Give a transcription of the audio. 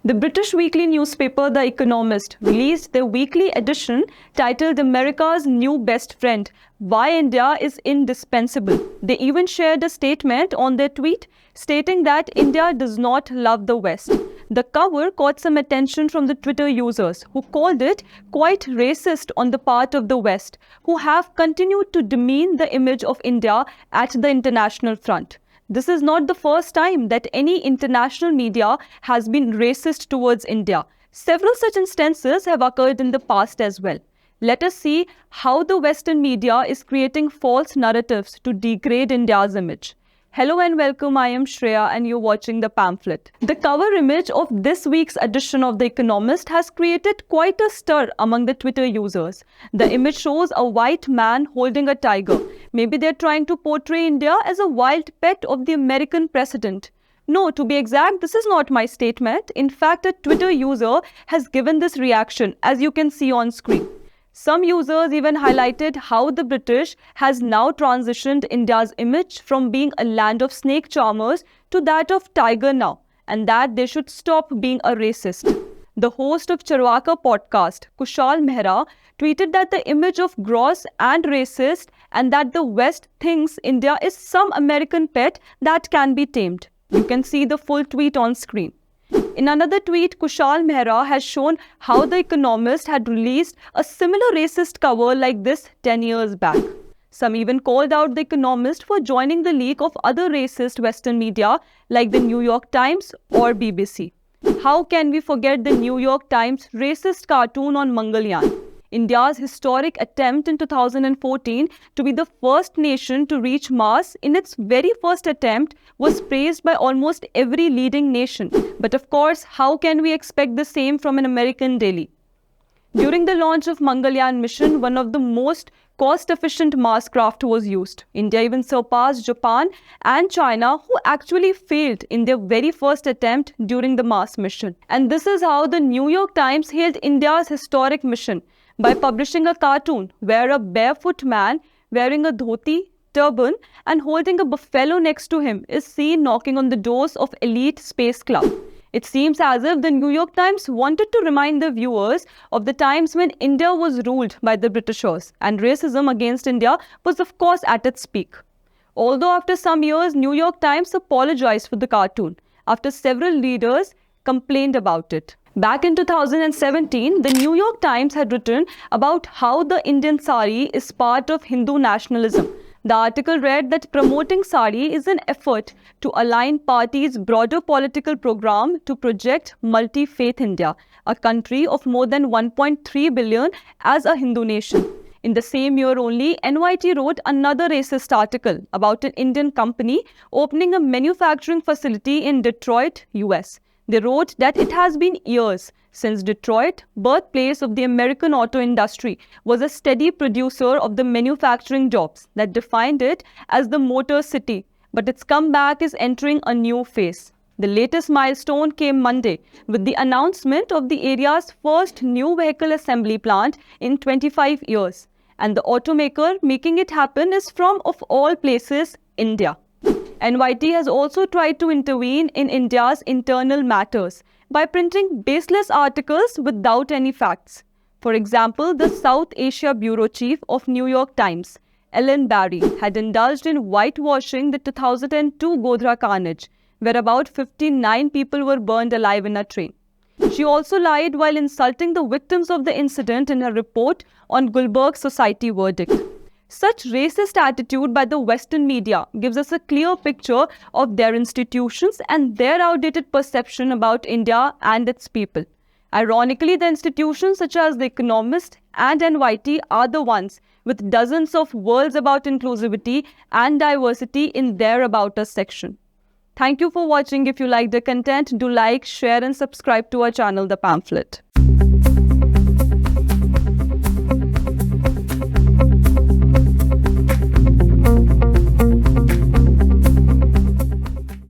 The British weekly newspaper, The Economist, released their weekly edition titled America's New Best Friend, Why India is Indispensable. They even shared a statement on their tweet stating that India does not love the West. The cover caught some attention from the Twitter users who called it quite racist on the part of the West, who have continued to demean the image of India at the international front. This is not the first time that any international media has been racist towards India. Several such instances have occurred in the past as well. Let us see how the Western media is creating false narratives to degrade India's image. Hello and welcome, I am Shreya and you're watching The Pamphlet. The cover image of this week's edition of The Economist has created quite a stir among the Twitter users. The image shows a white man holding a tiger. Maybe they're trying to portray India as a wild pet of the American president. No, to be exact, this is not my statement. In fact, a Twitter user has given this reaction, as you can see on screen. Some users even highlighted how the British has now transitioned India's image from being a land of snake charmers to that of tiger now, and that they should stop being a racist. The host of Charwaka podcast, Kushal Mehra, tweeted that the image of gross and racist and that the West thinks India is some American pet that can be tamed. You can see the full tweet on screen. In another tweet, Kushal Mehra has shown how The Economist had released a similar racist cover like this 10 years back. Some even called out The Economist for joining the league of other racist Western media like the New York Times or BBC. How can we forget the New York Times racist cartoon on Mangalyaan? India's historic attempt in 2014 to be the first nation to reach Mars in its very first attempt was praised by almost every leading nation. But of course, how can we expect the same from an American daily? During the launch of Mangalyaan mission, one of the most cost-efficient Mars craft was used. India even surpassed Japan and China, who actually failed in their very first attempt during the Mars mission. And this is how the New York Times hailed India's historic mission, by publishing a cartoon where a barefoot man wearing a dhoti, turban and holding a buffalo next to him is seen knocking on the doors of elite space club. It seems as if the New York Times wanted to remind the viewers of the times when India was ruled by the Britishers and racism against India was of course at its peak. Although after some years, New York Times apologized for the cartoon after several readers complained about it. Back in 2017, the New York Times had written about how the Indian sari is part of Hindu nationalism. The article read that promoting sari is an effort to align party's broader political program to project multi-faith India, a country of more than 1.3 billion as a Hindu nation. In the same year only, NYT wrote another racist article about an Indian company opening a manufacturing facility in Detroit, US. They wrote that it has been years since Detroit, birthplace of the American auto industry, was a steady producer of the manufacturing jobs that defined it as the motor city. But its comeback is entering a new phase. The latest milestone came Monday with the announcement of the area's first new vehicle assembly plant in 25 years. And the automaker making it happen is from, of all places, India. NYT has also tried to intervene in India's internal matters by printing baseless articles without any facts. For example, the South Asia Bureau Chief of New York Times, Ellen Barry, had indulged in whitewashing the 2002 Godhra carnage, where about 59 people were burned alive in a train. She also lied while insulting the victims of the incident in her report on Gulberg Society verdict. Such racist attitude by the Western media gives us a clear picture of their institutions and their outdated perception about India and its people. Ironically, the institutions such as The Economist and NYT are the ones with dozens of words about inclusivity and diversity in their About Us section. Thank you for watching. If you like the content, do like, share and subscribe to our channel, The Pamphlet.